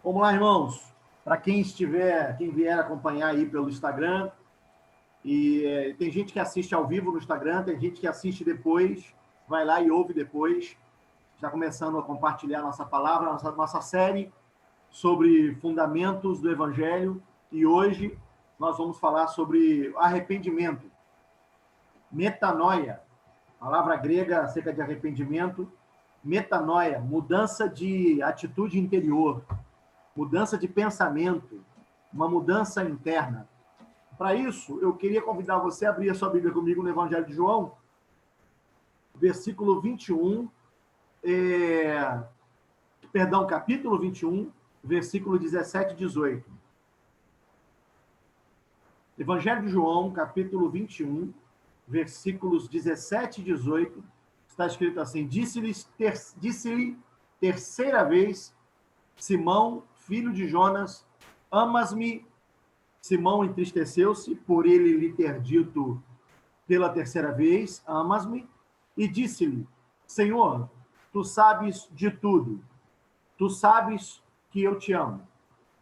Vamos lá, irmãos. Para quem vier acompanhar aí pelo Instagram, tem gente que assiste ao vivo no Instagram, tem gente que assiste depois, vai lá e ouve depois. Está começando a compartilhar nossa palavra, nossa série sobre fundamentos do Evangelho. E hoje nós vamos falar sobre arrependimento. Metanoia, palavra grega acerca de arrependimento. Metanoia, mudança de atitude interior, mudança de pensamento, uma mudança interna. Para isso, eu queria convidar você a abrir a sua Bíblia comigo no Evangelho de João, capítulo 21, versículo 17 e 18. Evangelho de João, capítulo 21, versículos 17 e 18, está escrito assim: Disse-lhe terceira vez, Simão, filho de Jonas, amas-me? Simão entristeceu-se por ele lhe ter dito pela terceira vez, amas-me? E disse-lhe, Senhor, tu sabes de tudo, tu sabes que eu te amo.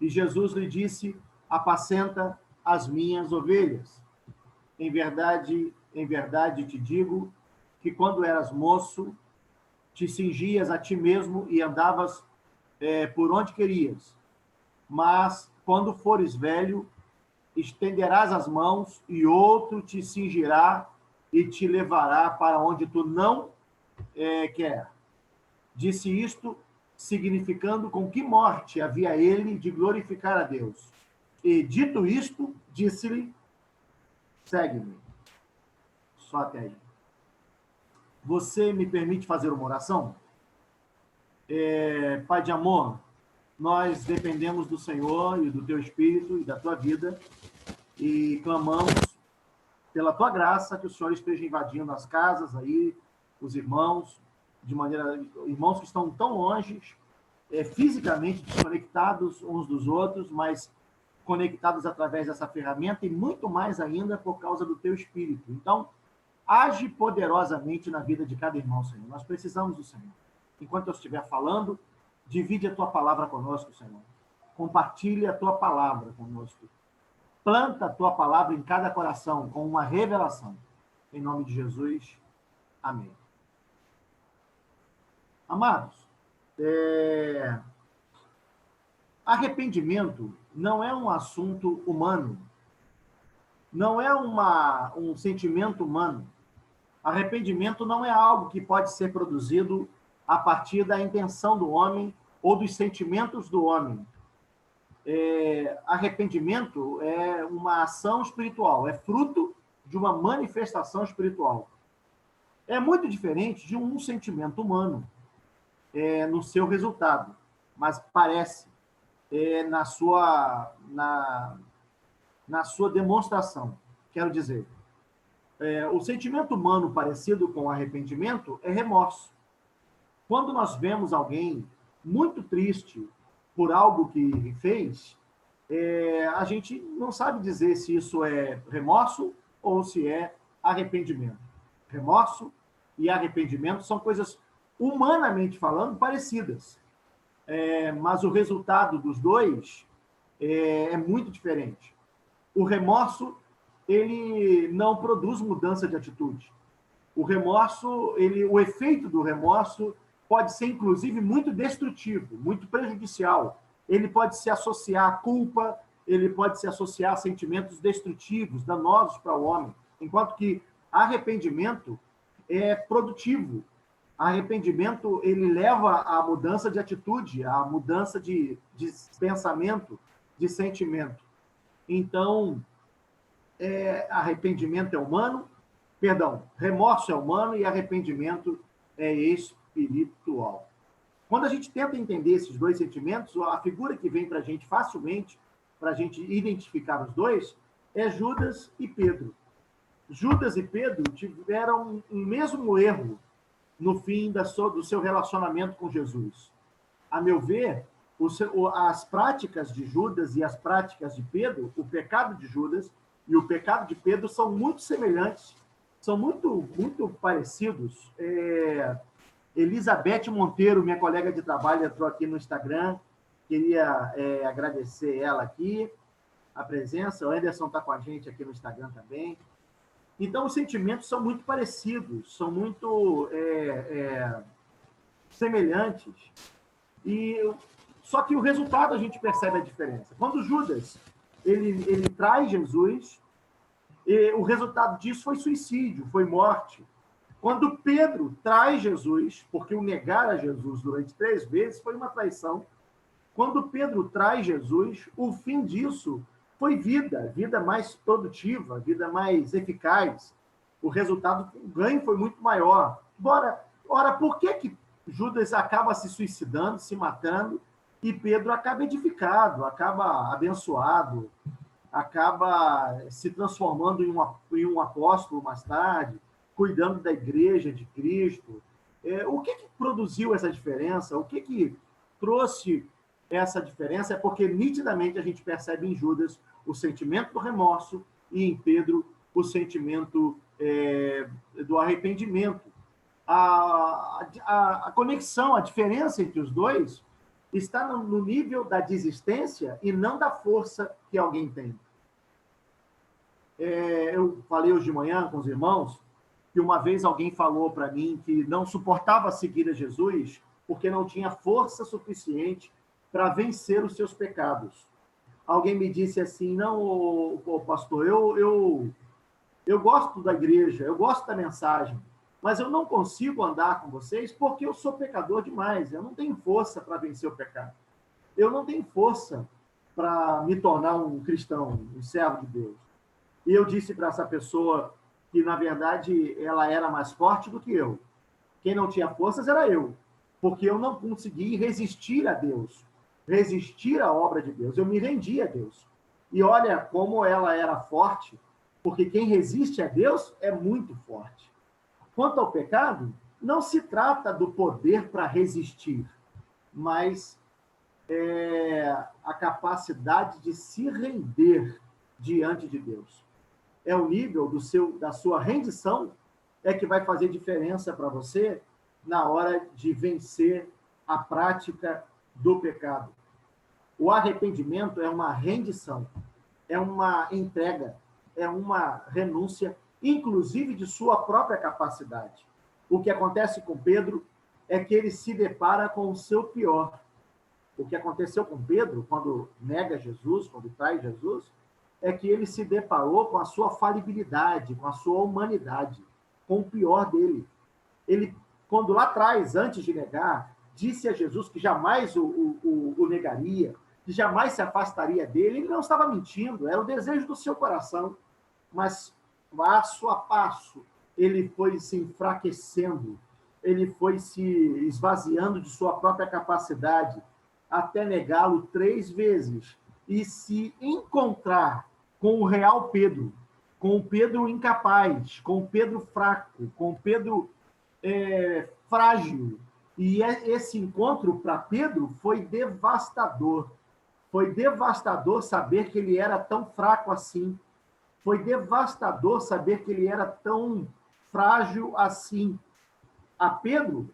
E Jesus lhe disse, apacenta as minhas ovelhas. Em verdade te digo que quando eras moço, te cingias a ti mesmo e andavas por onde querias. Mas quando fores velho, estenderás as mãos e outro te cingirá e te levará para onde tu não quer. Disse isto, significando com que morte havia ele de glorificar a Deus. E dito isto, disse-lhe, segue-me. Só até aí. Você me permite fazer uma oração? Pai de amor, nós dependemos do Senhor e do teu Espírito e da tua vida e clamamos pela tua graça que o Senhor esteja invadindo as casas aí, os irmãos, irmãos que estão tão longe, fisicamente desconectados uns dos outros, mas conectados através dessa ferramenta e muito mais ainda por causa do teu Espírito. Então, age poderosamente na vida de cada irmão, Senhor. Nós precisamos do Senhor. Enquanto eu estiver falando, divide a tua palavra conosco, Senhor. Compartilha a tua palavra conosco. Planta a tua palavra em cada coração com uma revelação. Em nome de Jesus. Amém. Amados, arrependimento não é um assunto humano. Não é um sentimento humano. Arrependimento não é algo que pode ser produzido a partir da intenção do homem ou dos sentimentos do homem. Arrependimento é uma ação espiritual, é fruto de uma manifestação espiritual. É muito diferente de um sentimento humano no seu resultado, mas parece na sua demonstração. Quero dizer, o sentimento humano parecido com arrependimento é remorso. Quando nós vemos alguém muito triste por algo que fez, a gente não sabe dizer se isso é remorso ou se é arrependimento. Remorso e arrependimento são coisas, humanamente falando, parecidas. Mas o resultado dos dois é muito diferente. O remorso, ele não produz mudança de atitude. O efeito do remorso pode ser, inclusive, muito destrutivo, muito prejudicial. Ele pode se associar à culpa, ele pode se associar a sentimentos destrutivos, danosos para o homem, enquanto que arrependimento é produtivo. Arrependimento, ele leva à mudança de atitude, à mudança de pensamento, de sentimento. Então, remorso é humano e arrependimento é espiritual. Quando a gente tenta entender esses dois sentimentos, a figura que vem para a gente facilmente, para a gente identificar os dois, é Judas e Pedro. Judas e Pedro tiveram um mesmo erro no fim do seu relacionamento com Jesus. A meu ver, as práticas de Judas e as práticas de Pedro, o pecado de Judas e o pecado de Pedro são muito semelhantes, são muito, muito parecidos. Elizabeth Monteiro, minha colega de trabalho, entrou aqui no Instagram Queria agradecer ela aqui, a presença. O Anderson está com a gente aqui no Instagram também. Então, os sentimentos são muito parecidos, são muito semelhantes. Só que o resultado a gente percebe a diferença. Quando Judas ele traz Jesus, o resultado disso foi suicídio, foi morte. Quando Pedro traz Jesus, porque o negar a Jesus durante 3 vezes foi uma traição, quando Pedro traz Jesus, o fim disso foi vida mais produtiva, vida mais eficaz. O resultado, o ganho foi muito maior. Ora, por que Judas acaba se suicidando, se matando, e Pedro acaba edificado, acaba abençoado, acaba se transformando em um apóstolo mais tarde, cuidando da igreja de Cristo? O que produziu essa diferença? O que trouxe essa diferença? É porque nitidamente a gente percebe em Judas o sentimento do remorso e em Pedro o sentimento do arrependimento. A conexão, a diferença entre os dois está no nível da desistência e não da força que alguém tem. Eu falei hoje de manhã com os irmãos que uma vez alguém falou para mim que não suportava seguir a Jesus porque não tinha força suficiente para vencer os seus pecados. Alguém me disse assim, não, pastor, eu gosto da igreja, eu gosto da mensagem, mas eu não consigo andar com vocês porque eu sou pecador demais, eu não tenho força para vencer o pecado. Eu não tenho força para me tornar um cristão, um servo de Deus. E eu disse para essa pessoa que, na verdade, ela era mais forte do que eu. Quem não tinha forças era eu, porque eu não consegui resistir a Deus, resistir à obra de Deus. Eu me rendi a Deus. E olha como ela era forte, porque quem resiste a Deus é muito forte. Quanto ao pecado, não se trata do poder para resistir, mas a capacidade de se render diante de Deus. É o nível da sua rendição que vai fazer diferença para você na hora de vencer a prática do pecado. O arrependimento é uma rendição, é uma entrega, é uma renúncia, inclusive de sua própria capacidade. O que acontece com Pedro é que ele se depara com o seu pior. O que aconteceu com Pedro, quando nega Jesus, quando traz Jesus, é que ele se deparou com a sua falibilidade, com a sua humanidade, com o pior dele. Ele, quando lá atrás, antes de negar, disse a Jesus que jamais o negaria, que jamais se afastaria dele, ele não estava mentindo, era o desejo do seu coração. Mas, passo a passo, ele foi se enfraquecendo, ele foi se esvaziando de sua própria capacidade, até negá-lo 3 vezes, e se encontrar com o real Pedro, com o Pedro incapaz, com o Pedro fraco, com o Pedro frágil. E esse encontro para Pedro foi devastador. Foi devastador saber que ele era tão fraco assim. Foi devastador saber que ele era tão frágil assim. A Pedro,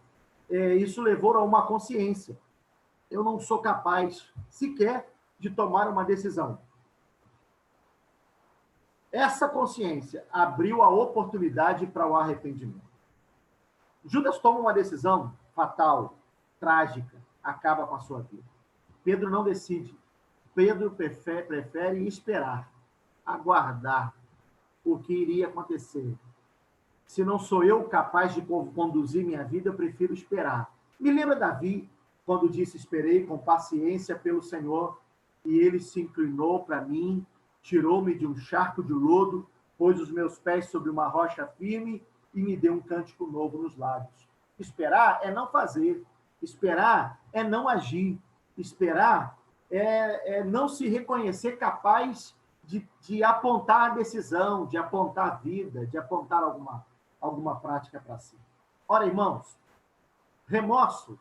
isso levou a uma consciência. Eu não sou capaz sequer de tomar uma decisão. Essa consciência abriu a oportunidade para o arrependimento. Judas toma uma decisão fatal, trágica, acaba com a sua vida. Pedro não decide. Pedro prefere esperar, aguardar o que iria acontecer. Se não sou eu capaz de conduzir minha vida, eu prefiro esperar. Me lembra Davi, quando disse, esperei com paciência pelo Senhor, e ele se inclinou para mim, tirou-me de um charco de lodo, pôs os meus pés sobre uma rocha firme e me deu um cântico novo nos lábios. Esperar é não fazer. Esperar é não agir. Esperar é não se reconhecer capaz de apontar a decisão, de apontar a vida, de apontar alguma prática para si. Ora, irmãos, remorso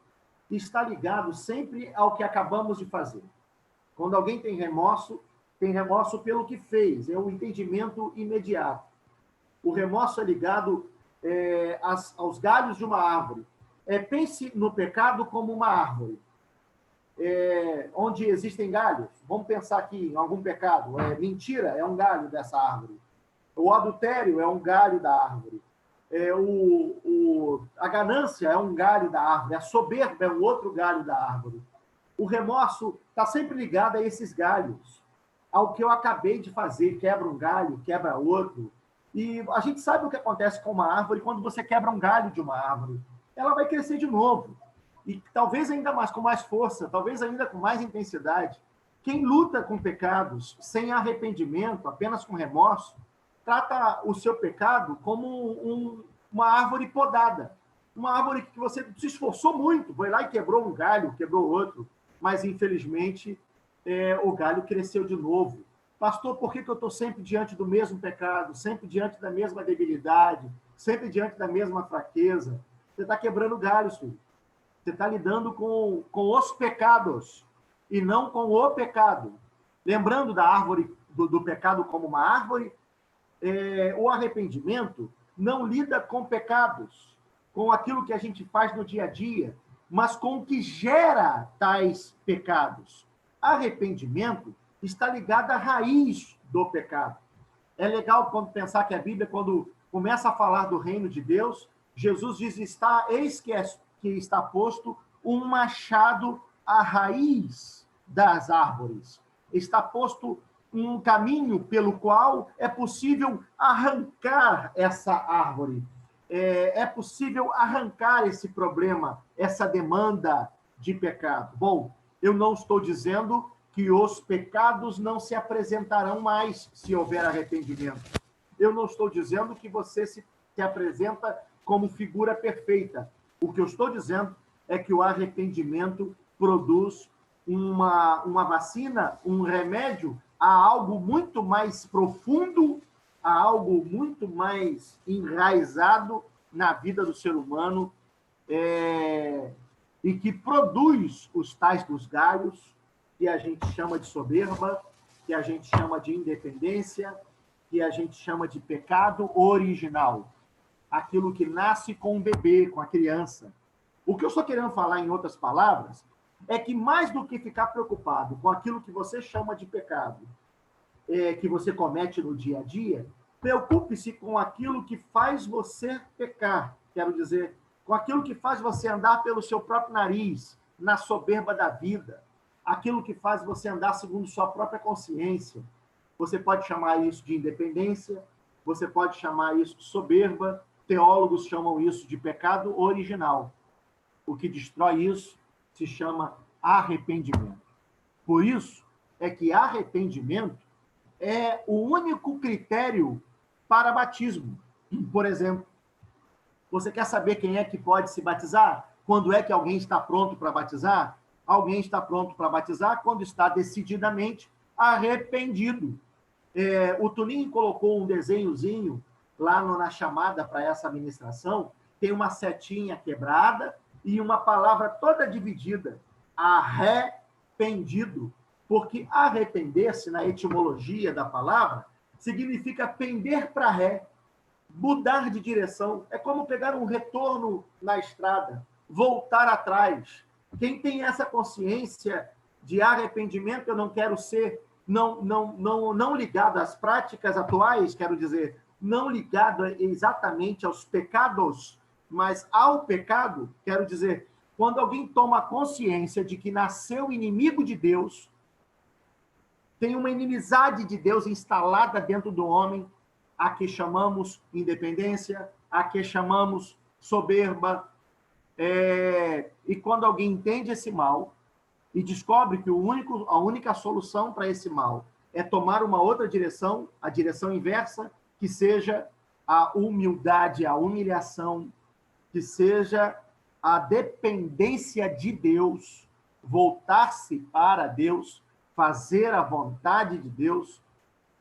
está ligado sempre ao que acabamos de fazer. Quando alguém tem remorso pelo que fez, é o entendimento imediato. O remorso é ligado aos galhos de uma árvore. Pense no pecado como uma árvore. onde existem galhos. Vamos pensar aqui em algum pecado. Mentira é um galho dessa árvore. O adultério é um galho da árvore. A ganância é um galho da árvore. A soberba é um outro galho da árvore. O remorso está sempre ligado a esses galhos. Ao que eu acabei de fazer, quebra um galho, quebra outro. E a gente sabe o que acontece com uma árvore quando você quebra um galho de uma árvore. Ela vai crescer de novo. E talvez ainda mais, com mais força, talvez ainda com mais intensidade. Quem luta com pecados sem arrependimento, apenas com remorso, trata o seu pecado como uma árvore podada. Uma árvore que você se esforçou muito, foi lá e quebrou um galho, quebrou outro, mas infelizmente o galho cresceu de novo. Pastor, por que eu estou sempre diante do mesmo pecado, sempre diante da mesma debilidade, sempre diante da mesma fraqueza? Você está quebrando galhos, filho. Você está lidando com os pecados e não com o pecado. Lembrando da árvore, do pecado como uma árvore, o arrependimento não lida com pecados, com aquilo que a gente faz no dia a dia, mas com o que gera tais pecados. Arrependimento está ligado à raiz do pecado. É legal quando pensar que a Bíblia, quando começa a falar do reino de Deus, Jesus diz, eis que está posto um machado à raiz das árvores. Está posto um caminho pelo qual é possível arrancar essa árvore. É possível arrancar esse problema, essa demanda de pecado. Bom, eu não estou dizendo que os pecados não se apresentarão mais se houver arrependimento. Eu não estou dizendo que você se apresenta como figura perfeita. O que eu estou dizendo é que o arrependimento produz uma vacina, um remédio a algo muito mais profundo, a algo muito mais enraizado na vida do ser humano, e que produz os tais dos galhos, que a gente chama de soberba, que a gente chama de independência, que a gente chama de pecado original. Aquilo que nasce com o bebê, com a criança. O que eu estou querendo falar, em outras palavras, é que mais do que ficar preocupado com aquilo que você chama de pecado, que você comete no dia a dia, preocupe-se com aquilo que faz você pecar. Quero dizer, com aquilo que faz você andar pelo seu próprio nariz, na soberba da vida, aquilo que faz você andar segundo sua própria consciência. Você pode chamar isso de independência, você pode chamar isso de soberba, teólogos chamam isso de pecado original. O que destrói isso se chama arrependimento. Por isso é que arrependimento é o único critério para batismo. Por exemplo, você quer saber quem é que pode se batizar? Quando é que alguém está pronto para batizar? Alguém está pronto para batizar quando está decididamente arrependido. O Tuninho colocou um desenhozinho lá na chamada para essa ministração, tem uma setinha quebrada e uma palavra toda dividida, arrependido, porque arrepender-se, na etimologia da palavra, significa pender para ré, mudar de direção. É como pegar um retorno na estrada, voltar atrás. Quem tem essa consciência de arrependimento, eu não quero ser, não ligado às práticas atuais, quero dizer, não ligado exatamente aos pecados, mas ao pecado, quero dizer, quando alguém toma consciência de que nasceu inimigo de Deus, tem uma inimizade de Deus instalada dentro do homem, a que chamamos independência, a que chamamos soberba, e quando alguém entende esse mal e descobre que a única solução para esse mal é tomar uma outra direção, a direção inversa, que seja a humildade, a humilhação, que seja a dependência de Deus, voltar-se para Deus, fazer a vontade de Deus,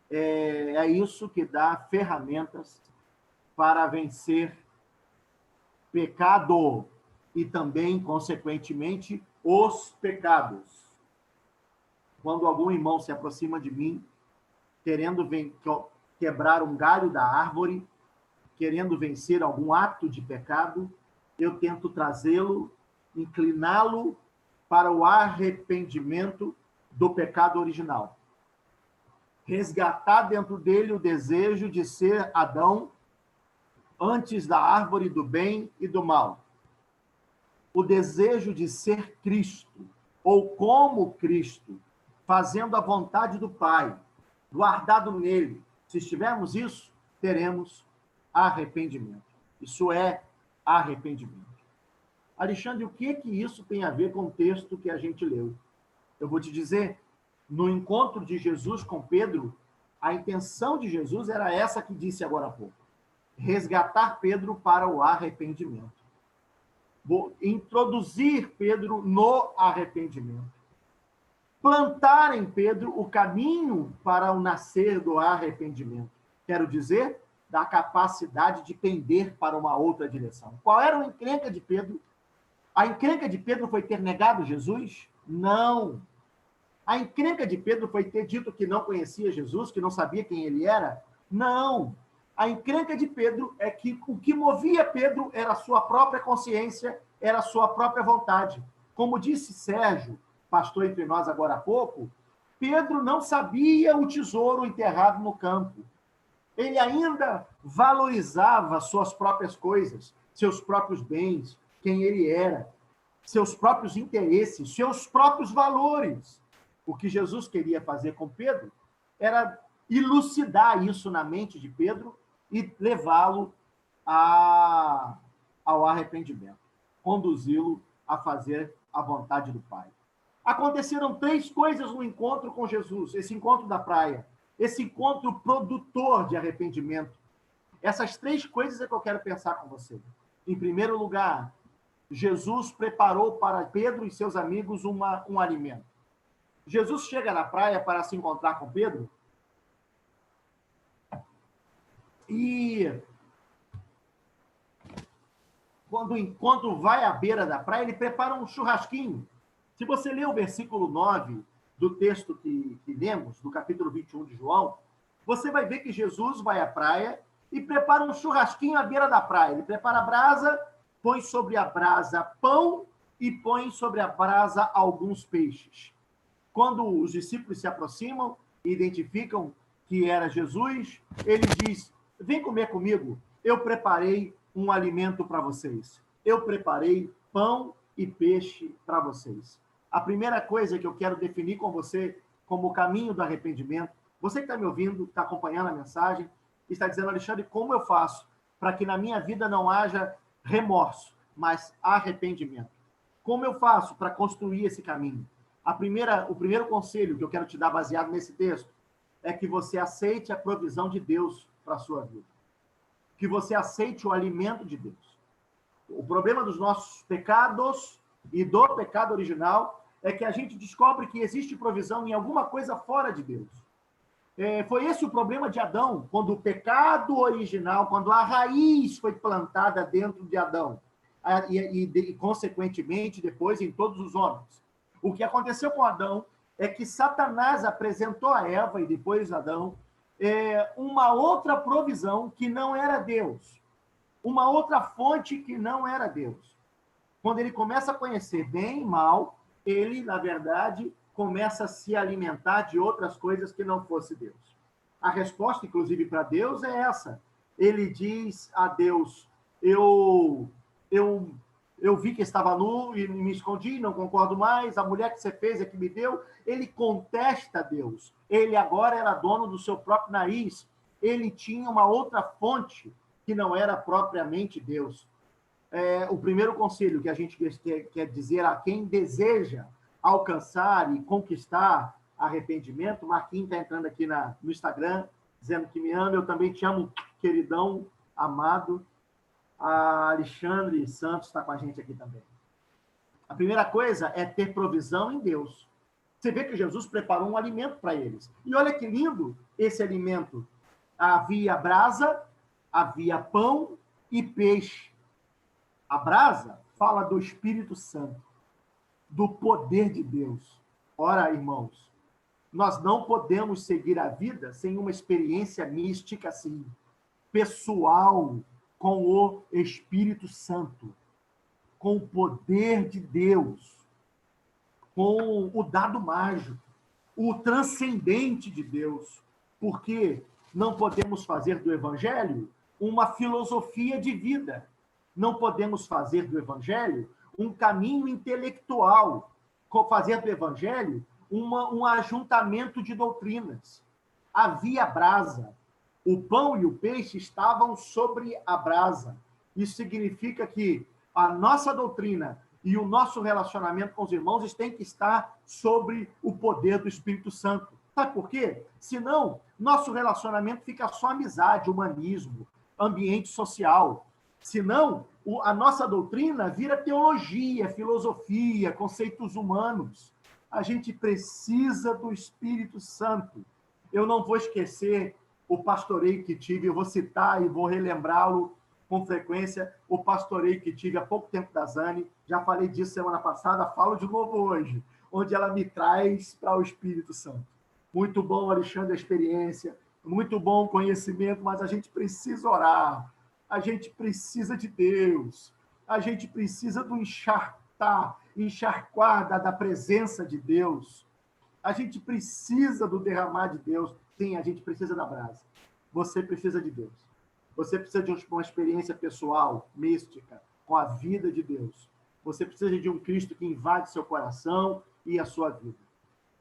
é isso que dá ferramentas para vencer pecado e também, consequentemente, os pecados. Quando algum irmão se aproxima de mim, querendo quebrar um galho da árvore, querendo vencer algum ato de pecado, eu tento trazê-lo, incliná-lo para o arrependimento do pecado original. Resgatar dentro dele o desejo de ser Adão antes da árvore do bem e do mal. O desejo de ser Cristo, ou como Cristo, fazendo a vontade do Pai, guardado nele. Se tivermos isso, teremos arrependimento. Isso é arrependimento. Alexandre, o que isso tem a ver com o texto que a gente leu? Eu vou te dizer, no encontro de Jesus com Pedro, a intenção de Jesus era essa que disse agora há pouco: resgatar Pedro para o arrependimento. Vou introduzir Pedro no arrependimento. Plantar em Pedro o caminho para o nascer do arrependimento. Quero dizer, da capacidade de pender para uma outra direção. Qual era a encrenca de Pedro? A encrenca de Pedro foi ter negado Jesus? Não. A encrenca de Pedro foi ter dito que não conhecia Jesus, que não sabia quem ele era? Não. A encrenca de Pedro é que o que movia Pedro era a sua própria consciência, era a sua própria vontade. Como disse Sérgio, pastor entre nós agora há pouco, Pedro não sabia o tesouro enterrado no campo. Ele ainda valorizava suas próprias coisas, seus próprios bens, quem ele era, seus próprios interesses, seus próprios valores. O que Jesus queria fazer com Pedro era elucidar isso na mente de Pedro e levá-lo ao arrependimento, conduzi-lo a fazer a vontade do Pai. Aconteceram 3 coisas no encontro com Jesus, esse encontro da praia, esse encontro produtor de arrependimento. Essas 3 coisas é que eu quero pensar com você. Em primeiro lugar, Jesus preparou para Pedro e seus amigos um alimento. Jesus chega na praia para se encontrar com Pedro e quando vai à beira da praia, ele prepara um churrasquinho. Se você ler o versículo 9 do texto que lemos, do capítulo 21 de João, você vai ver que Jesus vai à praia e prepara um churrasquinho à beira da praia. Ele prepara a brasa, põe sobre a brasa pão e põe sobre a brasa alguns peixes. Quando os discípulos se aproximam e identificam que era Jesus, ele diz: vem comer comigo, eu preparei um alimento para vocês. Eu preparei pão e peixe para vocês. A primeira coisa que eu quero definir com você como o caminho do arrependimento, você que está me ouvindo, está acompanhando a mensagem, está dizendo: Alexandre, como eu faço para que na minha vida não haja remorso, mas arrependimento? Como eu faço para construir esse caminho? O primeiro conselho que eu quero te dar baseado nesse texto é que você aceite a provisão de Deus para a sua vida. Que você aceite o alimento de Deus. O problema dos nossos pecados e do pecado original é que a gente descobre que existe provisão em alguma coisa fora de Deus. Foi esse o problema de Adão, quando o pecado original, quando a raiz foi plantada dentro de Adão, e consequentemente, depois, em todos os homens. O que aconteceu com Adão é que Satanás apresentou a Eva, e depois Adão, uma outra provisão que não era Deus, uma outra fonte que não era Deus. Quando ele começa a conhecer bem e mal, ele, na verdade, começa a se alimentar de outras coisas que não fosse Deus. A resposta, inclusive, para Deus é essa. Ele diz a Deus: eu vi que estava nu e me escondi, não concordo mais, a mulher que você fez é que me deu. Ele contesta Deus. Ele agora era dono do seu próprio nariz. Ele tinha uma outra fonte que não era propriamente Deus. O primeiro conselho que a gente quer dizer a quem deseja alcançar e conquistar arrependimento, Marquinhos está entrando aqui no Instagram, dizendo que me ama, eu também te amo, queridão, amado. A Alexandre Santos está com a gente aqui também. A primeira coisa é ter provisão em Deus. Você vê que Jesus preparou um alimento para eles. E olha que lindo esse alimento. Havia brasa, havia pão e peixe. A brasa fala do Espírito Santo, do poder de Deus. Ora, irmãos, nós não podemos seguir a vida sem uma experiência mística assim, pessoal, com o Espírito Santo, com o poder de Deus. com o dado mágico, o transcendente de Deus, porque não podemos fazer do Evangelho uma filosofia de vida, não podemos fazer do Evangelho um caminho intelectual, fazer do Evangelho um ajuntamento de doutrinas. Havia brasa, o pão e o peixe estavam sobre a brasa. Isso significa que a nossa doutrina e o nosso relacionamento com os irmãos tem que estar sobre o poder do Espírito Santo. Sabe por quê? Senão, nosso relacionamento fica só amizade, humanismo, ambiente social. Senão, a nossa doutrina vira teologia, filosofia, conceitos humanos. A gente precisa do Espírito Santo. Eu não vou esquecer o pastoreio que tive, eu vou citar e vou relembrá-lo com frequência, o pastoreio que tive há pouco tempo da Zane, já falei disso semana passada, falo de novo hoje, onde ela me traz para o Espírito Santo. Muito bom, Alexandre, a experiência, muito bom o conhecimento, mas a gente precisa orar, a gente precisa de Deus, a gente precisa do encharquar da presença de Deus, a gente precisa do derramar de Deus. Sim, a gente precisa da brasa. Você precisa de Deus. Você precisa de uma experiência pessoal, mística, com a vida de Deus. Você precisa de um Cristo que invade seu coração e a sua vida.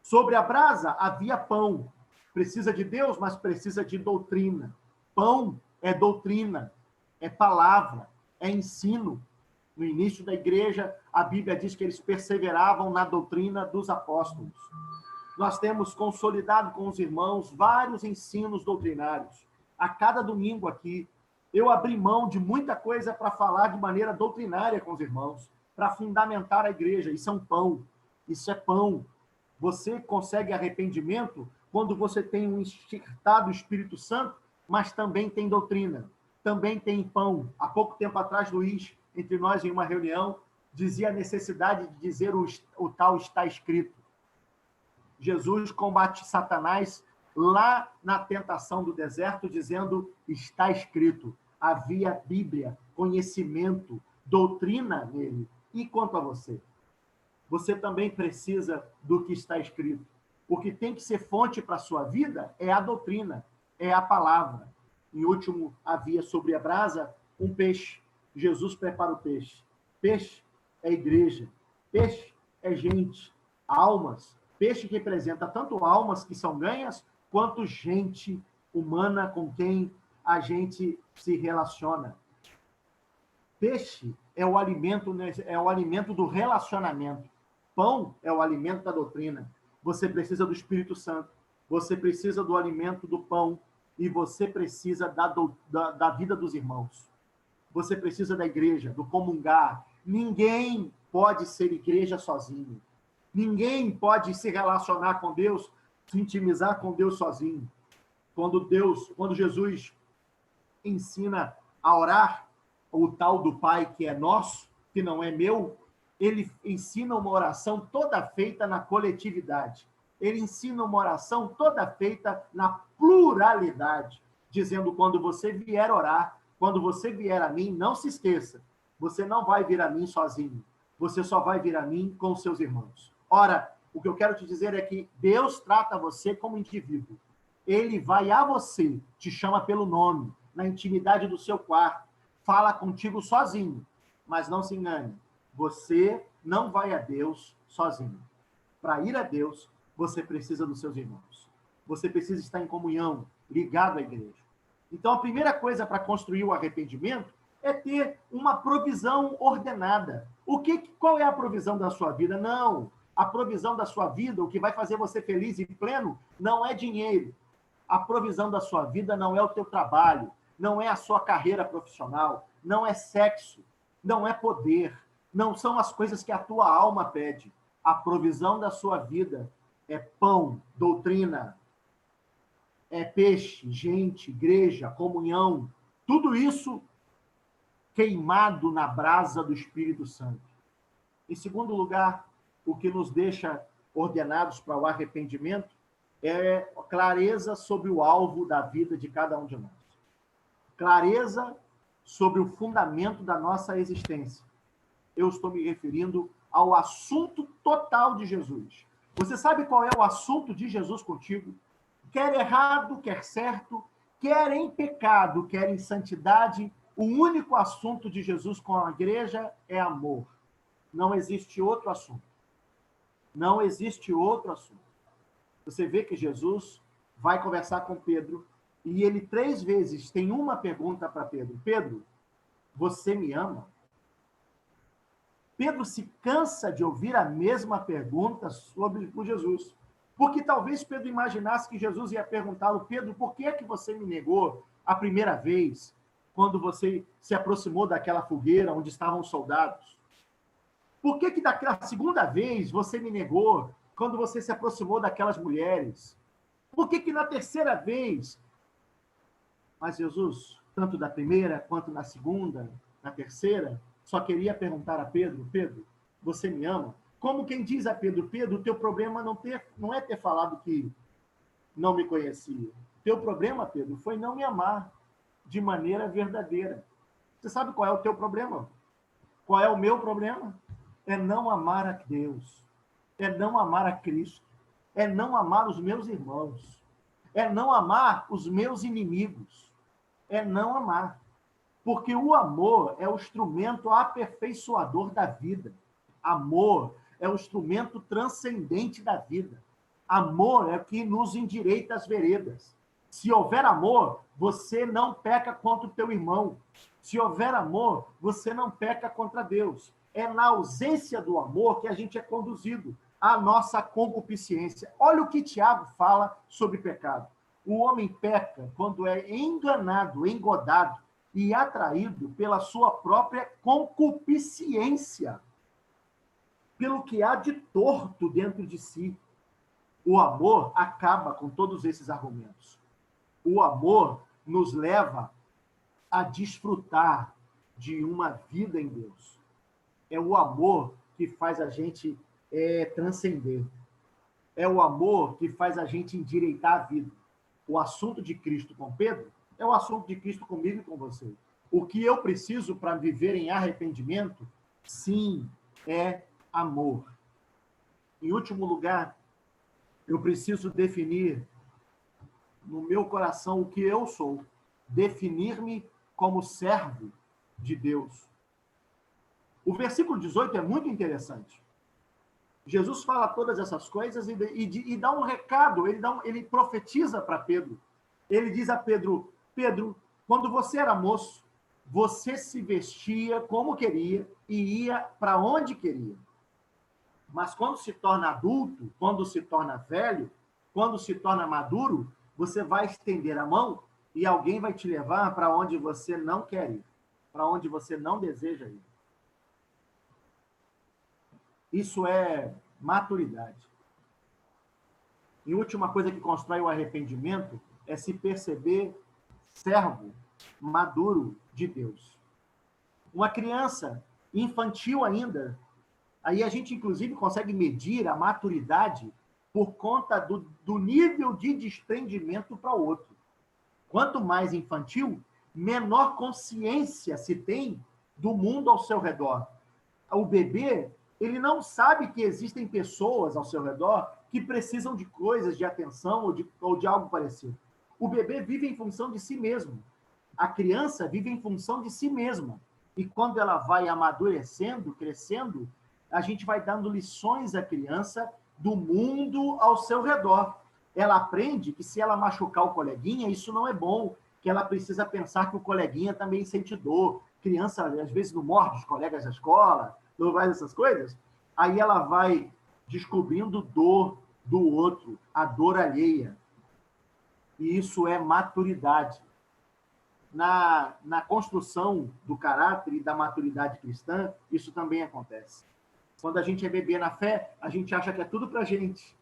Sobre a brasa havia pão. Precisa de Deus, mas precisa de doutrina. Pão é doutrina, é palavra, é ensino. No início da igreja, a Bíblia diz que eles perseveravam na doutrina dos apóstolos. Nós temos consolidado com os irmãos vários ensinos doutrinários. A cada domingo aqui, eu abri mão de muita coisa para falar de maneira doutrinária com os irmãos, para fundamentar a igreja. Isso é um pão, isso é pão. Você consegue arrependimento quando você tem um enxertado Espírito Santo, mas também tem doutrina, também tem pão. Há pouco tempo atrás, Luiz, entre nós em uma reunião, dizia a necessidade de dizer o tal está escrito. Jesus combate Satanás lá na tentação do deserto, dizendo, está escrito. Havia Bíblia, conhecimento, doutrina nele. E quanto a você? Você também precisa do que está escrito. O que tem que ser fonte para a sua vida é a doutrina, é a palavra. Em último, havia sobre a brasa um peixe. Jesus prepara o peixe. Peixe é igreja. Peixe é gente, almas. Peixe representa tanto almas que são ganhas, quanto gente humana com quem a gente se relaciona. Peixe é o alimento do relacionamento. Pão é o alimento da doutrina. Você precisa do Espírito Santo, você precisa do alimento do pão e você precisa da vida dos irmãos. Você precisa da igreja, do comungar. Ninguém pode ser igreja sozinho. Ninguém pode se relacionar com Deus, se intimizar com Deus sozinho. Quando Jesus ensina a orar, o tal do Pai que é nosso, que não é meu, ele ensina uma oração toda feita na coletividade. Ele ensina uma oração toda feita na pluralidade, dizendo, quando você vier orar, quando você vier a mim, não se esqueça, você não vai vir a mim sozinho, você só vai vir a mim com os seus irmãos. Ora, o que eu quero te dizer é que Deus trata você como indivíduo. Ele vai a você, te chama pelo nome, na intimidade do seu quarto, fala contigo sozinho, mas não se engane, você não vai a Deus sozinho. Para ir a Deus, você precisa dos seus irmãos. Você precisa estar em comunhão, ligado à igreja. Então, a primeira coisa para construir o arrependimento é ter uma provisão ordenada. Qual é a provisão da sua vida? Não, a provisão da sua vida, o que vai fazer você feliz e pleno, não é dinheiro. A provisão da sua vida não é o teu trabalho, não é a sua carreira profissional, não é sexo, não é poder, não são as coisas que a tua alma pede. A provisão da sua vida é pão, doutrina, é peixe, gente, igreja, comunhão, tudo isso queimado na brasa do Espírito Santo. Em segundo lugar, o que nos deixa ordenados para o arrependimento é clareza sobre o alvo da vida de cada um de nós. Clareza sobre o fundamento da nossa existência. Eu estou me referindo ao assunto total de Jesus. Você sabe qual é o assunto de Jesus contigo? Quer errado, quer certo, quer em pecado, quer em santidade, o único assunto de Jesus com a igreja é amor. Não existe outro assunto. Não existe outro assunto. Você vê que Jesus vai conversar com Pedro e ele 3 vezes tem uma pergunta para Pedro. Pedro, você me ama? Pedro se cansa de ouvir a mesma pergunta por Jesus. Porque talvez Pedro imaginasse que Jesus ia perguntá-lo, Pedro, por que é que você me negou a primeira vez, quando você se aproximou daquela fogueira onde estavam os soldados? Por que daquela segunda vez você me negou quando você se aproximou daquelas mulheres? Por que na terceira vez? Mas Jesus, tanto da primeira quanto na segunda, na terceira, só queria perguntar a Pedro, Pedro, você me ama? Como quem diz a Pedro, Pedro, o teu problema não é ter falado que não me conhecia. O teu problema, Pedro, foi não me amar de maneira verdadeira. Você sabe qual é o teu problema? Qual é o meu problema? É não amar a Deus. É não amar a Cristo. É não amar os meus irmãos. É não amar os meus inimigos. É não amar. Porque o amor é o instrumento aperfeiçoador da vida. Amor é o instrumento transcendente da vida. Amor é o que nos endireita as veredas. Se houver amor, você não peca contra o teu irmão. Se houver amor, você não peca contra Deus. É na ausência do amor que a gente é conduzido à nossa concupiscência. Olha o que Tiago fala sobre pecado. O homem peca quando é enganado, engodado e atraído pela sua própria concupiscência, pelo que há de torto dentro de si. O amor acaba com todos esses argumentos. O amor nos leva a desfrutar de uma vida em Deus. É o amor que faz a gente transcender. É o amor que faz a gente endireitar a vida. O assunto de Cristo com Pedro é o assunto de Cristo comigo e com você. O que eu preciso para viver em arrependimento, sim, é amor. Em último lugar, eu preciso definir no meu coração o que eu sou. Definir-me como servo de Deus. O versículo 18 é muito interessante. Jesus fala todas essas coisas e dá um recado, ele profetiza para Pedro. Ele diz a Pedro, Pedro, quando você era moço, você se vestia como queria e ia para onde queria. Mas quando se torna adulto, quando se torna velho, quando se torna maduro, você vai estender a mão e alguém vai te levar para onde você não quer ir, para onde você não deseja ir. Isso é maturidade. E a última coisa que constrói o arrependimento é se perceber servo maduro de Deus. Uma criança infantil ainda, aí a gente inclusive consegue medir a maturidade por conta do nível de desprendimento para o outro. Quanto mais infantil, menor consciência se tem do mundo ao seu redor. O bebê, ele não sabe que existem pessoas ao seu redor que precisam de coisas, de atenção ou de algo parecido. O bebê vive em função de si mesmo. A criança vive em função de si mesma. E quando ela vai amadurecendo, crescendo, a gente vai dando lições à criança do mundo ao seu redor. Ela aprende que se ela machucar o coleguinha, isso não é bom, que ela precisa pensar que o coleguinha também sente dor. Criança, às vezes, não morde os colegas da escola, não faz essas coisas. Aí ela vai descobrindo dor do outro, a dor alheia. E isso é maturidade. Na construção do caráter e da maturidade cristã, isso também acontece. Quando a gente é bebê na fé, a gente acha que é tudo para a gente.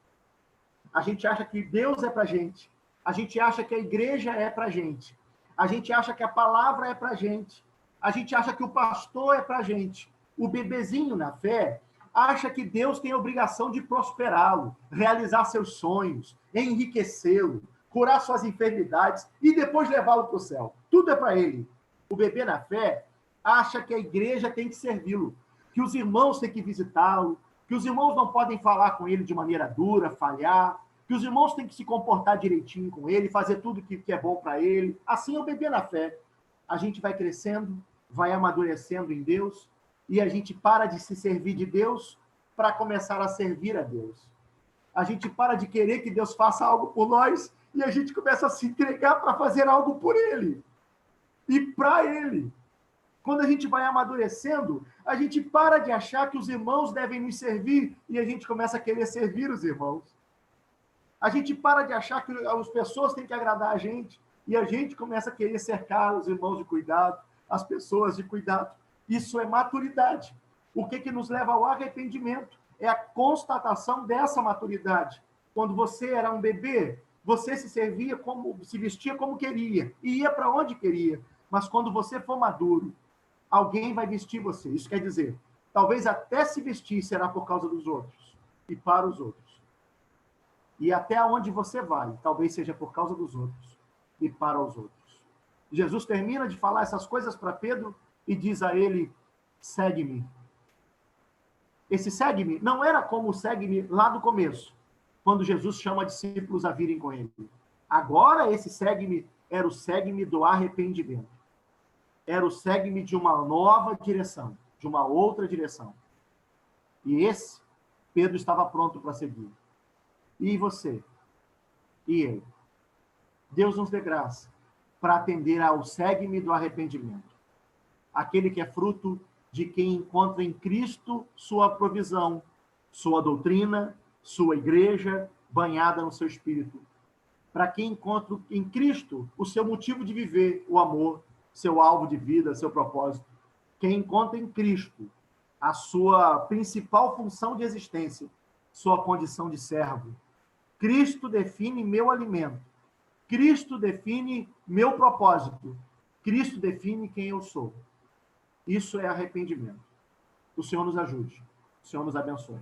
A gente acha que Deus é para a gente. A gente acha que a igreja é para a gente. A gente acha que a palavra é para a gente. A gente acha que o pastor é para a gente. O bebezinho na fé acha que Deus tem a obrigação de prosperá-lo, realizar seus sonhos, enriquecê-lo, curar suas enfermidades e depois levá-lo para o céu. Tudo é para ele. O bebê na fé acha que a igreja tem que servi-lo, que os irmãos têm que visitá-lo, que os irmãos não podem falar com ele de maneira dura, falhar, que os irmãos têm que se comportar direitinho com ele, fazer tudo que é bom para ele. Assim é o bebê na fé. A gente vai crescendo, vai amadurecendo em Deus, e a gente para de se servir de Deus para começar a servir a Deus. A gente para de querer que Deus faça algo por nós e a gente começa a se entregar para fazer algo por Ele e para Ele. Quando a gente vai amadurecendo, a gente para de achar que os irmãos devem nos servir e a gente começa a querer servir os irmãos. A gente para de achar que as pessoas têm que agradar a gente e a gente começa a querer cercar os irmãos de cuidado, as pessoas de cuidado. Isso é maturidade. O que nos leva ao arrependimento? É a constatação dessa maturidade. Quando você era um bebê, você se servia como, se vestia como queria e ia para onde queria. Mas quando você for maduro, alguém vai vestir você. Isso quer dizer, talvez até se vestir será por causa dos outros e para os outros. E até onde você vai, talvez seja por causa dos outros e para os outros. Jesus termina de falar essas coisas para Pedro e diz a ele, segue-me. Esse segue-me não era como o segue-me lá do começo, quando Jesus chama discípulos a virem com ele. Agora esse segue-me era o segue-me do arrependimento. Era o segue-me de uma nova direção, de uma outra direção. E esse, Pedro estava pronto para seguir. E você? E eu? Deus nos dê graça para atender ao segue-me do arrependimento. Aquele que é fruto de quem encontra em Cristo sua provisão, sua doutrina, sua igreja, banhada no seu espírito. Para quem encontra em Cristo o seu motivo de viver, o amor, seu alvo de vida, seu propósito. Quem encontra em Cristo a sua principal função de existência, sua condição de servo. Cristo define meu alimento. Cristo define meu propósito. Cristo define quem eu sou. Isso é arrependimento. O Senhor nos ajude. O Senhor nos abençoe.